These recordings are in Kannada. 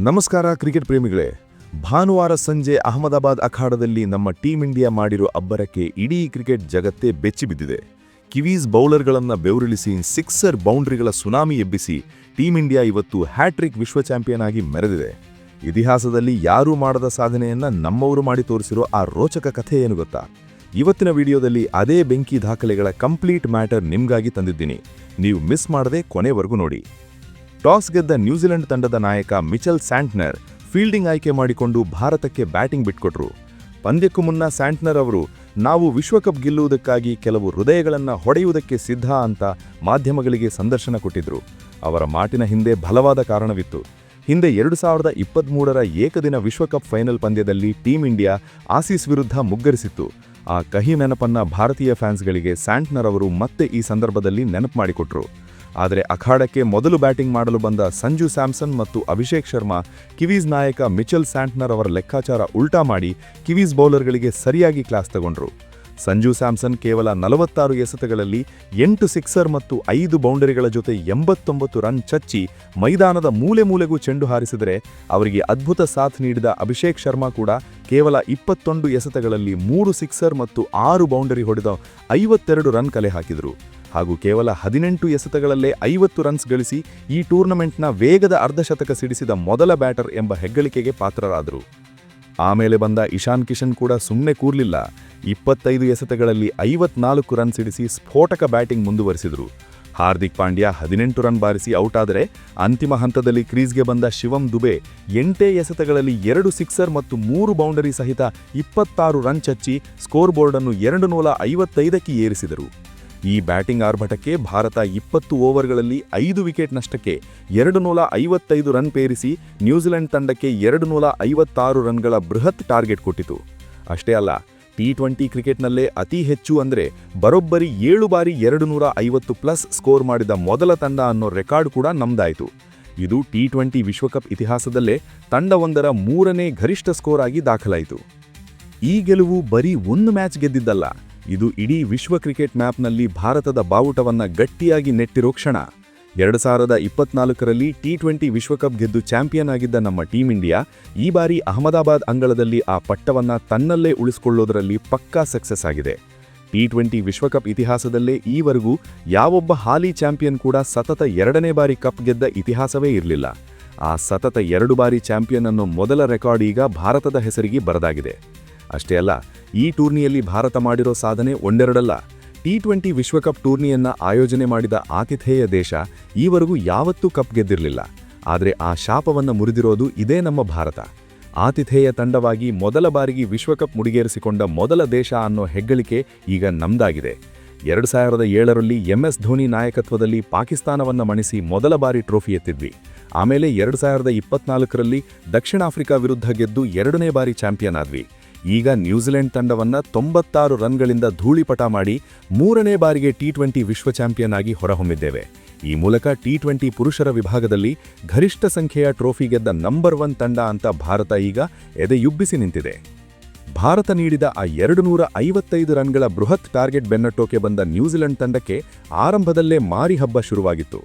ನಮಸ್ಕಾರ ಕ್ರಿಕೆಟ್ ಪ್ರೇಮಿಗಳೇ. ಭಾನುವಾರ ಸಂಜೆ ಅಹಮದಾಬಾದ್ ಅಖಾಡದಲ್ಲಿ ನಮ್ಮ ಟೀಂ ಇಂಡಿಯಾ ಮಾಡಿರೋ ಅಬ್ಬರಕ್ಕೆ ಇಡೀ ಕ್ರಿಕೆಟ್ ಜಗತ್ತೇ ಬೆಚ್ಚಿಬಿದ್ದಿದೆ. ಕಿವೀಸ್ ಬೌಲರ್ಗಳನ್ನು ಬೆವರಿಳಿಸಿ ಸಿಕ್ಸರ್ ಬೌಂಡ್ರಿಗಳ ಸುನಾಮಿ ಎಬ್ಬಿಸಿ ಟೀಂ ಇಂಡಿಯಾ ಇವತ್ತು ಹ್ಯಾಟ್ರಿಕ್ ವಿಶ್ವ ಚಾಂಪಿಯನ್ ಆಗಿ ಮೆರೆದಿದೆ. ಇತಿಹಾಸದಲ್ಲಿ ಯಾರೂ ಮಾಡದ ಸಾಧನೆಯನ್ನ ನಮ್ಮವರು ಮಾಡಿ ತೋರಿಸಿರೋ ಆ ರೋಚಕ ಕಥೆ ಏನು ಗೊತ್ತಾ? ಇವತ್ತಿನ ವಿಡಿಯೋದಲ್ಲಿ ಅದೇ ಬೆಂಕಿ ದಾಖಲೆಗಳ ಕಂಪ್ಲೀಟ್ ಮ್ಯಾಟರ್ ನಿಮ್ಗಾಗಿ ತಂದಿದ್ದೀನಿ. ನೀವು ಮಿಸ್ ಮಾಡದೆ ಕೊನೆವರೆಗೂ ನೋಡಿ. ಟಾಸ್ ಗೆದ್ದ ನ್ಯೂಜಿಲೆಂಡ್ ತಂಡದ ನಾಯಕ ಮಿಚೆಲ್ ಸ್ಯಾಂಟ್ನರ್ ಫೀಲ್ಡಿಂಗ್ ಆಯ್ಕೆ ಮಾಡಿಕೊಂಡು ಭಾರತಕ್ಕೆ ಬ್ಯಾಟಿಂಗ್ ಬಿಟ್ಕೊಟ್ರು. ಪಂದ್ಯಕ್ಕೂ ಮುನ್ನ ಸ್ಯಾಂಟ್ನರ್ ಅವರು ನಾವು ವಿಶ್ವಕಪ್ ಗೆಲ್ಲುವುದಕ್ಕಾಗಿ ಕೆಲವು ಹೃದಯಗಳನ್ನು ಹೊಡೆಯುವುದಕ್ಕೆ ಸಿದ್ಧ ಅಂತ ಮಾಧ್ಯಮಗಳಿಗೆ ಸಂದರ್ಶನ ಕೊಟ್ಟಿದ್ರು. ಅವರ ಮಾತಿನ ಹಿಂದೆ ಬಲವಾದ ಕಾರಣವಿತ್ತು. ಹಿಂದೆ 2023ರ ಏಕದಿನ ವಿಶ್ವಕಪ್ ಫೈನಲ್ ಪಂದ್ಯದಲ್ಲಿ ಟೀಂ ಇಂಡಿಯಾ ಆಸೀಸ್ ವಿರುದ್ಧ ಮುಗ್ಗರಿಸಿತ್ತು. ಆ ಕಹಿ ನೆನಪನ್ನ ಭಾರತೀಯ ಫ್ಯಾನ್ಸ್ಗಳಿಗೆ ಸ್ಯಾಂಟ್ನರ್ ಅವರು ಮತ್ತೆ ಈ ಸಂದರ್ಭದಲ್ಲಿ ನೆನಪು ಮಾಡಿಕೊಟ್ರು. ಆದರೆ ಅಖಾಡಕ್ಕೆ ಮೊದಲು ಬ್ಯಾಟಿಂಗ್ ಮಾಡಲು ಬಂದ ಸಂಜು ಸ್ಯಾಮ್ಸನ್ ಮತ್ತು ಅಭಿಷೇಕ್ ಶರ್ಮಾ ಕಿವೀಸ್ ನಾಯಕ ಮಿಚೆಲ್ ಸ್ಯಾಂಟ್ನರ್ ಅವರ ಲೆಕ್ಕಾಚಾರ ಉಲ್ಟಾ ಮಾಡಿ ಕಿವೀಸ್ ಬೌಲರ್ಗಳಿಗೆ ಸರಿಯಾಗಿ ಕ್ಲಾಸ್ ತಗೊಂಡ್ರು. ಸಂಜು ಸ್ಯಾಮ್ಸನ್ ಕೇವಲ 46 ಎಸೆತಗಳಲ್ಲಿ 8 ಸಿಕ್ಸರ್ ಮತ್ತು 5 ಬೌಂಡರಿಗಳ ಜೊತೆ 89 ರನ್ ಚಚ್ಚಿ ಮೈದಾನದ ಮೂಲೆ ಮೂಲೆಗೂ ಚೆಂಡು ಹಾರಿಸಿದರೆ, ಅವರಿಗೆ ಅದ್ಭುತ ಸಾಥ್ ನೀಡಿದ ಅಭಿಷೇಕ್ ಶರ್ಮಾ ಕೂಡ ಕೇವಲ 21 ಎಸೆತಗಳಲ್ಲಿ 3 ಸಿಕ್ಸರ್ ಮತ್ತು 6 ಬೌಂಡರಿ ಹೊಡೆದ 52 ರನ್ ಕಲೆ ಹಾಕಿದರು. ಹಾಗೂ ಕೇವಲ 18 ಎಸೆತಗಳಲ್ಲೇ 50 ರನ್ಸ್ ಗಳಿಸಿ ಈ ಟೂರ್ನಮೆಂಟ್ನ ವೇಗದ ಅರ್ಧಶತಕ ಸಿಡಿಸಿದ ಮೊದಲ ಬ್ಯಾಟರ್ ಎಂಬ ಹೆಗ್ಗಳಿಕೆಗೆ ಪಾತ್ರರಾದರು. ಆಮೇಲೆ ಬಂದ ಇಶಾನ್ ಕಿಶನ್ ಕೂಡ ಸುಮ್ಮನೆ ಕೂರ್ಲಿಲ್ಲ. 25 ಎಸೆತಗಳಲ್ಲಿ 54 ರನ್ ಸಿಡಿಸಿ ಸ್ಫೋಟಕ ಬ್ಯಾಟಿಂಗ್ ಮುಂದುವರಿಸಿದರು. ಹಾರ್ದಿಕ್ ಪಾಂಡ್ಯ 18 ರನ್ ಬಾರಿಸಿ ಔಟ್ ಆದರೆ, ಅಂತಿಮ ಹಂತದಲ್ಲಿ ಕ್ರೀಸ್ಗೆ ಬಂದ ಶಿವಂ ದುಬೆ 8 ಎಸೆತಗಳಲ್ಲಿ 2 ಸಿಕ್ಸರ್ ಮತ್ತು 3 ಬೌಂಡರಿ ಸಹಿತ 26 ರನ್ ಚಚ್ಚಿ ಸ್ಕೋರ್ ಬೋರ್ಡನ್ನು 255ಕ್ಕೆ ಏರಿಸಿದರು. ಈ ಬ್ಯಾಟಿಂಗ್ ಆರ್ಭಟಕ್ಕೆ ಭಾರತ 20 ಓವರ್ಗಳಲ್ಲಿ 5 ವಿಕೆಟ್ ನಷ್ಟಕ್ಕೆ 255 ರನ್ ಪೇರಿಸಿ ನ್ಯೂಜಿಲೆಂಡ್ ತಂಡಕ್ಕೆ 256 ರನ್ಗಳ ಬೃಹತ್ ಟಾರ್ಗೆಟ್ ಕೊಟ್ಟಿತು. ಅಷ್ಟೇ ಅಲ್ಲ, T20 ಕ್ರಿಕೆಟ್ನಲ್ಲೇ ಅತಿ ಹೆಚ್ಚು ಅಂದರೆ ಬರೋಬ್ಬರಿ 7 ಬಾರಿ 250+ ಸ್ಕೋರ್ ಮಾಡಿದ ಮೊದಲ ತಂಡ ಅನ್ನೋ ರೆಕಾರ್ಡ್ ಕೂಡ ನಮ್ದಾಯಿತು. ಇದು T20 ವಿಶ್ವಕಪ್ ಇತಿಹಾಸದಲ್ಲೇ ತಂಡವೊಂದರ 3ನೇ ಗರಿಷ್ಠ ಸ್ಕೋರ್ ಆಗಿ ದಾಖಲಾಯಿತು. ಈ ಗೆಲುವು ಬರೀ ಒಂದು ಮ್ಯಾಚ್ ಗೆದ್ದಿದ್ದಲ್ಲ, ಇದು ಇಡೀ ವಿಶ್ವ ಕ್ರಿಕೆಟ್ ಮ್ಯಾಪ್ನಲ್ಲಿ ಭಾರತದ ಬಾವುಟವನ್ನು ಗಟ್ಟಿಯಾಗಿ ನೆಟ್ಟಿರೋ ಕ್ಷಣ. 2024ರಲ್ಲಿ T20 ವಿಶ್ವಕಪ್ ಗೆದ್ದು ಚಾಂಪಿಯನ್ ಆಗಿದ್ದ ನಮ್ಮ ಟೀಂ ಇಂಡಿಯಾ ಈ ಬಾರಿ ಅಹಮದಾಬಾದ್ ಅಂಗಳದಲ್ಲಿ ಆ ಪಟ್ಟವನ್ನು ತನ್ನಲ್ಲೇ ಉಳಿಸಿಕೊಳ್ಳೋದರಲ್ಲಿ ಪಕ್ಕಾ ಸಕ್ಸಸ್ ಆಗಿದೆ. T20 ವಿಶ್ವಕಪ್ ಇತಿಹಾಸದಲ್ಲೇ ಈವರೆಗೂ ಯಾವೊಬ್ಬ ಹಾಲಿ ಚಾಂಪಿಯನ್ ಕೂಡ ಸತತ 2ನೇ ಬಾರಿ ಕಪ್ ಗೆದ್ದ ಇತಿಹಾಸವೇ ಇರಲಿಲ್ಲ. ಆ ಸತತ 2 ಬಾರಿ ಚಾಂಪಿಯನ್ ಅನ್ನೋ ಮೊದಲ ರೆಕಾರ್ಡ್ ಈಗ ಭಾರತದ ಹೆಸರಿಗೆ ಬರದಾಗಿದೆ. ಅಷ್ಟೇ ಅಲ್ಲ, ಈ ಟೂರ್ನಿಯಲ್ಲಿ ಭಾರತ ಮಾಡಿರೋ ಸಾಧನೆ ಒಂದೆರಡಲ್ಲ. T20 ವಿಶ್ವಕಪ್ ಟೂರ್ನಿಯನ್ನ ಆಯೋಜನೆ ಮಾಡಿದ ಆತಿಥೇಯ ದೇಶ ಈವರೆಗೂ ಯಾವತ್ತೂ ಕಪ್ ಗೆದ್ದಿರಲಿಲ್ಲ. ಆದರೆ ಆ ಶಾಪವನ್ನು ಮುರಿದಿರೋದು ಇದೇ ನಮ್ಮ ಭಾರತ. ಆತಿಥೇಯ ತಂಡವಾಗಿ ಮೊದಲ ಬಾರಿಗೆ ವಿಶ್ವಕಪ್ ಮುಡಿಗೇರಿಸಿಕೊಂಡ ಮೊದಲ ದೇಶ ಅನ್ನೋ ಹೆಗ್ಗಳಿಕೆ ಈಗ ನಮ್ದಾಗಿದೆ. 2007ರಲ್ಲಿ MS ಧೋನಿ ನಾಯಕತ್ವದಲ್ಲಿ ಪಾಕಿಸ್ತಾನವನ್ನು ಮಣಿಸಿ ಮೊದಲ ಬಾರಿ ಟ್ರೋಫಿ ಎತ್ತಿದ್ವಿ. ಆಮೇಲೆ 2024ರಲ್ಲಿ ದಕ್ಷಿಣ ಆಫ್ರಿಕಾ ವಿರುದ್ಧ ಗೆದ್ದು 2ನೇ ಬಾರಿ ಚಾಂಪಿಯನ್ ಆದ್ವಿ. ಈಗ ನ್ಯೂಜಿಲೆಂಡ್ ತಂಡವನ್ನು 96 ರನ್ಗಳಿಂದ ಧೂಳಿಪಟ ಮಾಡಿ 3ನೇ ಬಾರಿಗೆ T20 ವಿಶ್ವ ಚಾಂಪಿಯನ್ ಆಗಿ ಹೊರಹೊಮ್ಮಿದ್ದೇವೆ. ಈ ಮೂಲಕ T20 ಪುರುಷರ ವಿಭಾಗದಲ್ಲಿ ಗರಿಷ್ಠ ಸಂಖ್ಯೆಯ ಟ್ರೋಫಿ ಗೆದ್ದ ನಂಬರ್ 1 ತಂಡ ಅಂತ ಭಾರತ ಈಗ ಎದೆಯುಬ್ಬಿಸಿ ನಿಂತಿದೆ. ಭಾರತ ನೀಡಿದ ಆ 255 ರನ್ಗಳ ಬೃಹತ್ ಟಾರ್ಗೆಟ್ ಬೆನ್ನಟ್ಟೋಕೆ ಬಂದ ನ್ಯೂಜಿಲೆಂಡ್ ತಂಡಕ್ಕೆ ಆರಂಭದಲ್ಲೇ ಮಾರಿ ಹಬ್ಬ ಶುರುವಾಗಿತ್ತು.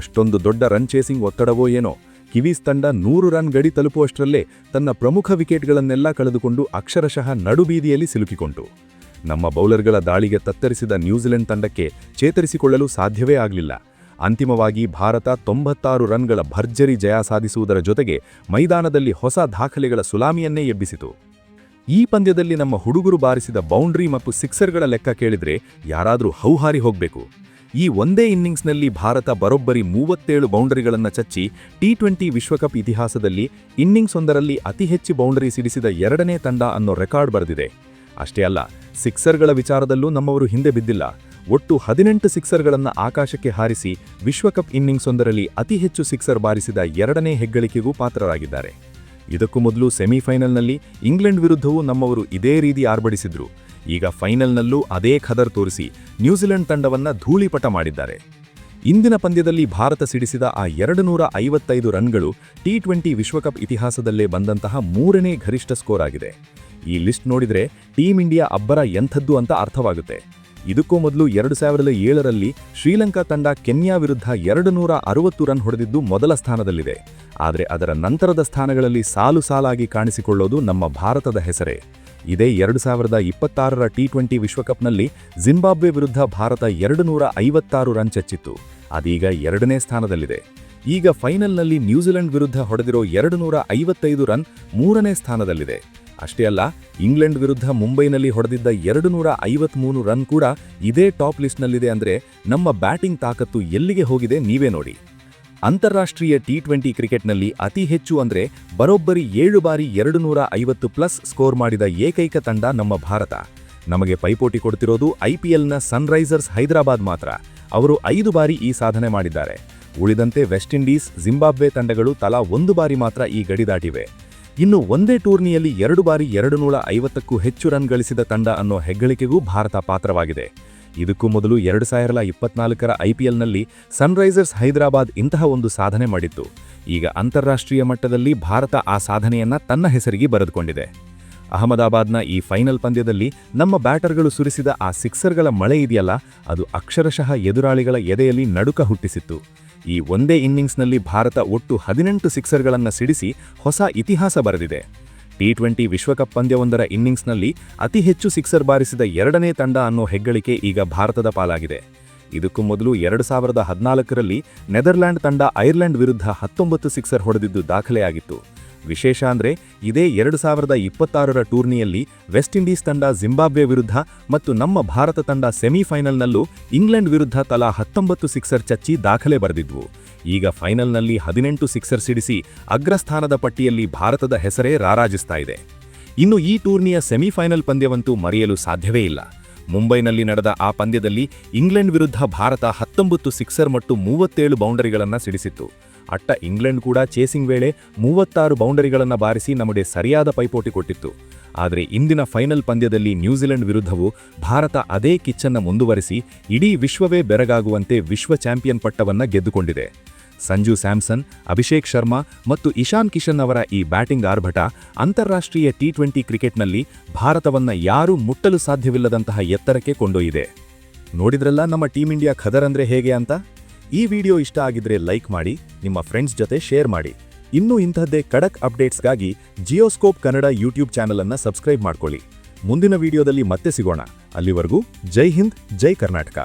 ಅಷ್ಟೊಂದು ದೊಡ್ಡ ರನ್ ಚೇಸಿಂಗ್ ಒತ್ತಡವೋ ಏನೋ, ಕಿವೀಸ್ ತಂಡ 100 ರನ್ ಗಡಿ ತಲುಪುವಷ್ಟರಲ್ಲೇ ತನ್ನ ಪ್ರಮುಖ ವಿಕೆಟ್ಗಳನ್ನೆಲ್ಲ ಕಳೆದುಕೊಂಡು ಅಕ್ಷರಶಃ ನಡುಬೀದಿಯಲ್ಲಿ ಸಿಲುಕಿಕೊಂಡಿತು. ನಮ್ಮ ಬೌಲರ್ಗಳ ದಾಳಿಗೆ ತತ್ತರಿಸಿದ ನ್ಯೂಜಿಲೆಂಡ್ ತಂಡಕ್ಕೆ ಚೇತರಿಸಿಕೊಳ್ಳಲು ಸಾಧ್ಯವೇ ಆಗಲಿಲ್ಲ. ಅಂತಿಮವಾಗಿ ಭಾರತ 96 ರನ್ಗಳ ಭರ್ಜರಿ ಜಯ ಸಾಧಿಸುವುದರ ಜೊತೆಗೆ ಮೈದಾನದಲ್ಲಿ ಹೊಸ ದಾಖಲೆಗಳ ಸುಲಾಮಿಯನ್ನೇ ಎಬ್ಬಿಸಿತು. ಈ ಪಂದ್ಯದಲ್ಲಿ ನಮ್ಮ ಹುಡುಗರು ಬಾರಿಸಿದ ಬೌಂಡ್ರಿ ಮತ್ತು ಸಿಕ್ಸರ್ಗಳ ಲೆಕ್ಕ ಕೇಳಿದ್ರೆ ಯಾರಾದರೂ ಹೌಹಾರಿ ಹೋಗಬೇಕು. ಈ ಒಂದೇ ಇನ್ನಿಂಗ್ಸ್ನಲ್ಲಿ ಭಾರತ ಬರೋಬ್ಬರಿ 37 ಬೌಂಡರಿಗಳನ್ನು ಚಚ್ಚಿ T20 ವಿಶ್ವಕಪ್ ಇತಿಹಾಸದಲ್ಲಿ ಇನ್ನಿಂಗ್ಸ್ ಒಂದರಲ್ಲಿ ಅತಿ ಹೆಚ್ಚು ಬೌಂಡರಿ ಸಿಡಿಸಿದ 2ನೇ ತಂಡ ಅನ್ನೋ ರೆಕಾರ್ಡ್ ಬರೆದಿದೆ. ಅಷ್ಟೇ ಅಲ್ಲ, ಸಿಕ್ಸರ್ಗಳ ವಿಚಾರದಲ್ಲೂ ನಮ್ಮವರು ಹಿಂದೆ ಬಿದ್ದಿಲ್ಲ. ಒಟ್ಟು 18 ಸಿಕ್ಸರ್ಗಳನ್ನು ಆಕಾಶಕ್ಕೆ ಹಾರಿಸಿ ವಿಶ್ವಕಪ್ ಇನ್ನಿಂಗ್ಸ್ ಒಂದರಲ್ಲಿ ಅತಿ ಹೆಚ್ಚು ಸಿಕ್ಸರ್ ಬಾರಿಸಿದ 2ನೇ ಹೆಗ್ಗಳಿಕೆಗೂ ಪಾತ್ರರಾಗಿದ್ದಾರೆ. ಇದಕ್ಕೂ ಮೊದಲು ಸೆಮಿಫೈನಲ್ನಲ್ಲಿ ಇಂಗ್ಲೆಂಡ್ ವಿರುದ್ಧವೂ ನಮ್ಮವರು ಇದೇ ರೀತಿ ಆರ್ಭಡಿಸಿದ್ರು. ಈಗ ಫೈನಲ್ನಲ್ಲೂ ಅದೇ ಖದರ್ ತೋರಿಸಿ ನ್ಯೂಜಿಲೆಂಡ್ ತಂಡವನ್ನು ಧೂಳಿಪಟ ಮಾಡಿದ್ದಾರೆ. ಇಂದಿನ ಪಂದ್ಯದಲ್ಲಿ ಭಾರತ ಸಿಡಿಸಿದ ಆ 255 ರನ್ಗಳು T20 ವಿಶ್ವಕಪ್ ಇತಿಹಾಸದಲ್ಲೇ ಬಂದಂತಹ 3ನೇ ಗರಿಷ್ಠ ಸ್ಕೋರ್ ಆಗಿದೆ. ಈ ಲಿಸ್ಟ್ ನೋಡಿದರೆ ಟೀಂ ಇಂಡಿಯಾ ಅಬ್ಬರ ಎಂಥದ್ದು ಅಂತ ಅರ್ಥವಾಗುತ್ತೆ. ಇದಕ್ಕೂ ಮೊದಲು 2007ರಲ್ಲಿ ಶ್ರೀಲಂಕಾ ತಂಡ ಕೆನ್ಯಾ ವಿರುದ್ಧ 260 ರನ್ ಹೊಡೆದಿದ್ದು ಮೊದಲ ಸ್ಥಾನದಲ್ಲಿದೆ. ಆದರೆ ಅದರ ನಂತರದ ಸ್ಥಾನಗಳಲ್ಲಿ ಸಾಲು ಸಾಲಾಗಿ ಕಾಣಿಸಿಕೊಳ್ಳೋದು ನಮ್ಮ ಭಾರತದ ಹೆಸರೇ. ಇದೇ 2026ರ ಟಿ20 ವಿಶ್ವಕಪ್ನಲ್ಲಿ ಜಿಂಬಾಬ್ವೆ ವಿರುದ್ಧ ಭಾರತ 256 ರನ್ ಚಚ್ಚಿತ್ತು. ಅದೀಗ 2ನೇ ಸ್ಥಾನದಲ್ಲಿದೆ. ಈಗ ಫೈನಲ್ನಲ್ಲಿ ನ್ಯೂಜಿಲೆಂಡ್ ವಿರುದ್ಧ ಹೊಡೆದಿರೋ 255 ರನ್ 3ನೇ ಸ್ಥಾನದಲ್ಲಿದೆ. ಅಷ್ಟೇ ಅಲ್ಲ, ಇಂಗ್ಲೆಂಡ್ ವಿರುದ್ಧ ಮುಂಬೈನಲ್ಲಿ ಹೊಡೆದಿದ್ದ 253 ರನ್ ಕೂಡ ಇದೇ ಟಾಪ್ ಲಿಸ್ಟ್ನಲ್ಲಿದೆ. ಅಂದರೆ ನಮ್ಮ ಬ್ಯಾಟಿಂಗ್ ತಾಕತ್ತು ಎಲ್ಲಿಗೆ ಹೋಗಿದೆ ನೀವೇ ನೋಡಿ. ಅಂತಾರಾಷ್ಟ್ರೀಯ ಟಿ20 ಕ್ರಿಕೆಟ್ನಲ್ಲಿ ಅತಿ ಹೆಚ್ಚು ಅಂದರೆ ಬರೋಬ್ಬರಿ 7 ಬಾರಿ 250+ ಸ್ಕೋರ್ ಮಾಡಿದ ಏಕೈಕ ತಂಡ ನಮ್ಮ ಭಾರತ. ನಮಗೆ ಪೈಪೋಟಿ ಕೊಡ್ತಿರೋದು IPLನ ಸನ್ರೈಸರ್ಸ್ ಹೈದರಾಬಾದ್ ಮಾತ್ರ. ಅವರು 5 ಬಾರಿ ಈ ಸಾಧನೆ ಮಾಡಿದ್ದಾರೆ. ಉಳಿದಂತೆ ವೆಸ್ಟ್ ಇಂಡೀಸ್, ಜಿಂಬಾಬ್ವೆ ತಂಡಗಳು ತಲಾ 1 ಬಾರಿ ಮಾತ್ರ ಈ ಗಡಿ ದಾಟಿವೆ. ಇನ್ನು ಒಂದೇ ಟೂರ್ನಿಯಲ್ಲಿ 2 ಬಾರಿ 250ಕ್ಕೂ ಹೆಚ್ಚು ರನ್ ಗಳಿಸಿದ ತಂಡ ಅನ್ನೋ ಹೆಗ್ಗಳಿಕೆಗೂ ಭಾರತ ಪಾತ್ರವಾಗಿದೆ. ಇದಕ್ಕೂ ಮೊದಲು 2024ರ IPLನಲ್ಲಿ ಸನ್ರೈಸರ್ಸ್ ಹೈದರಾಬಾದ್ ಇಂತಹ ಒಂದು ಸಾಧನೆ ಮಾಡಿತ್ತು. ಈಗ ಅಂತಾರಾಷ್ಟ್ರೀಯ ಮಟ್ಟದಲ್ಲಿ ಭಾರತ ಆ ಸಾಧನೆಯನ್ನ ತನ್ನ ಹೆಸರಿಗೆ ಬರೆದುಕೊಂಡಿದೆ. ಅಹಮದಾಬಾದ್ನ ಈ ಫೈನಲ್ ಪಂದ್ಯದಲ್ಲಿ ನಮ್ಮ ಬ್ಯಾಟರ್ಗಳು ಸುರಿಸಿದ ಆ ಸಿಕ್ಸರ್ಗಳ ಮಳೆ ಇದೆಯಲ್ಲ, ಅದು ಅಕ್ಷರಶಃ ಎದುರಾಳಿಗಳ ಎದೆಯಲ್ಲಿ ನಡುಕ ಹುಟ್ಟಿಸಿತ್ತು. ಈ ಒಂದೇ ಇನ್ನಿಂಗ್ಸ್ನಲ್ಲಿ ಭಾರತ ಒಟ್ಟು 18 ಸಿಕ್ಸರ್ಗಳನ್ನು ಸಿಡಿಸಿ ಹೊಸ ಇತಿಹಾಸ ಬರೆದಿದೆ. ಟಿ20 ವಿಶ್ವಕಪ್ ಪಂದ್ಯವೊಂದರ ಇನ್ನಿಂಗ್ಸ್ನಲ್ಲಿ ಅತಿ ಹೆಚ್ಚು ಸಿಕ್ಸರ್ ಬಾರಿಸಿದ 2ನೇ ತಂಡ ಅನ್ನೋ ಹೆಗ್ಗಳಿಕೆ ಈಗ ಭಾರತದ ಪಾಲಾಗಿದೆ. ಇದಕ್ಕೂ ಮೊದಲು 2014ರಲ್ಲಿ ನೆದರ್ಲ್ಯಾಂಡ್ ತಂಡ ಐರ್ಲೆಂಡ್ ವಿರುದ್ಧ 19 ಸಿಕ್ಸರ್ ಹೊಡೆದಿದ್ದು ದಾಖಲೆಯಾಗಿತ್ತು. ವಿಶೇಷ ಅಂದರೆ ಇದೇ 2026ರ ಟೂರ್ನಿಯಲ್ಲಿ ವೆಸ್ಟ್ ಇಂಡೀಸ್ ತಂಡ ಜಿಂಬಾಬ್ವೆ ವಿರುದ್ಧ ಮತ್ತು ನಮ್ಮ ಭಾರತ ತಂಡ ಸೆಮಿಫೈನಲ್ನಲ್ಲೂ ಇಂಗ್ಲೆಂಡ್ ವಿರುದ್ಧ ತಲಾ 19 ಸಿಕ್ಸರ್ ಚಚ್ಚಿ ದಾಖಲೆ ಬರೆದಿದ್ವು. ಈಗ ಫೈನಲ್ನಲ್ಲಿ 18 ಸಿಕ್ಸರ್ ಸಿಡಿಸಿ ಅಗ್ರಸ್ಥಾನದ ಪಟ್ಟಿಯಲ್ಲಿ ಭಾರತದ ಹೆಸರೇ ರಾರಾಜಿಸ್ತಾ ಇದೆ. ಇನ್ನು ಈ ಟೂರ್ನಿಯ ಸೆಮಿಫೈನಲ್ ಪಂದ್ಯವಂತೂ ಮರೆಯಲು ಸಾಧ್ಯವೇ ಇಲ್ಲ. ಮುಂಬೈನಲ್ಲಿ ನಡೆದ ಆ ಪಂದ್ಯದಲ್ಲಿ ಇಂಗ್ಲೆಂಡ್ ವಿರುದ್ಧ ಭಾರತ 19 ಸಿಕ್ಸರ್ ಮತ್ತು 37 ಬೌಂಡರಿಗಳನ್ನು ಸಿಡಿಸಿತ್ತು. ಅಟ್ಟ ಇಂಗ್ಲೆಂಡ್ ಕೂಡ ಚೇಸಿಂಗ್ ವೇಳೆ 36 ಬೌಂಡರಿಗಳನ್ನು ಬಾರಿಸಿ ನಮಗೆ ಸರಿಯಾದ ಪೈಪೋಟಿ ಕೊಟ್ಟಿತ್ತು. ಆದರೆ ಇಂದಿನ ಫೈನಲ್ ಪಂದ್ಯದಲ್ಲಿ ನ್ಯೂಜಿಲೆಂಡ್ ವಿರುದ್ಧವೂ ಭಾರತ ಅದೇ ಕಿಚ್ಚನ್ನು ಮುಂದುವರಿಸಿ ಇಡೀ ವಿಶ್ವವೇ ಬೆರಗಾಗುವಂತೆ ವಿಶ್ವ ಚಾಂಪಿಯನ್ ಪಟ್ಟವನ್ನು ಗೆದ್ದುಕೊಂಡಿದೆ. ಸಂಜು ಸ್ಯಾಮ್ಸನ್, ಅಭಿಷೇಕ್ ಶರ್ಮಾ ಮತ್ತು ಇಶಾನ್ ಕಿಶನ್ ಅವರ ಈ ಬ್ಯಾಟಿಂಗ್ ಆರ್ಭಟ ಅಂತಾರಾಷ್ಟ್ರೀಯ ಟಿ20 ಕ್ರಿಕೆಟ್ನಲ್ಲಿ ಭಾರತವನ್ನು ಯಾರೂ ಮುಟ್ಟಲು ಸಾಧ್ಯವಿಲ್ಲದಂತಹ ಎತ್ತರಕ್ಕೆ ಕೊಂಡೊಯ್ದಿದೆ. ನೋಡಿದ್ರಲ್ಲ ನಮ್ಮ ಟೀಮ್ ಇಂಡಿಯಾ ಖದರ್ ಅಂದ್ರೆ ಹೇಗೆ ಅಂತ. ಈ ವಿಡಿಯೋ ಇಷ್ಟ ಆಗಿದ್ರೆ ಲೈಕ್ ಮಾಡಿ, ನಿಮ್ಮ ಫ್ರೆಂಡ್ಸ್ ಜೊತೆ ಶೇರ್ ಮಾಡಿ. ಇನ್ನೂ ಇಂತಹದ್ದೇ ಖಡಕ್ ಅಪ್ಡೇಟ್ಸ್ಗಾಗಿ ಜಿಯೋಸ್ಕೋಪ್ ಕನ್ನಡ ಯೂಟ್ಯೂಬ್ ಚಾನಲ್ ಅನ್ನು ಸಬ್ಸ್ಕ್ರೈಬ್ ಮಾಡ್ಕೊಳ್ಳಿ. ಮುಂದಿನ ವಿಡಿಯೋದಲ್ಲಿ ಮತ್ತೆ ಸಿಗೋಣ. ಅಲ್ಲಿವರೆಗೂ ಜೈ ಹಿಂದ್, ಜೈ ಕರ್ನಾಟಕ.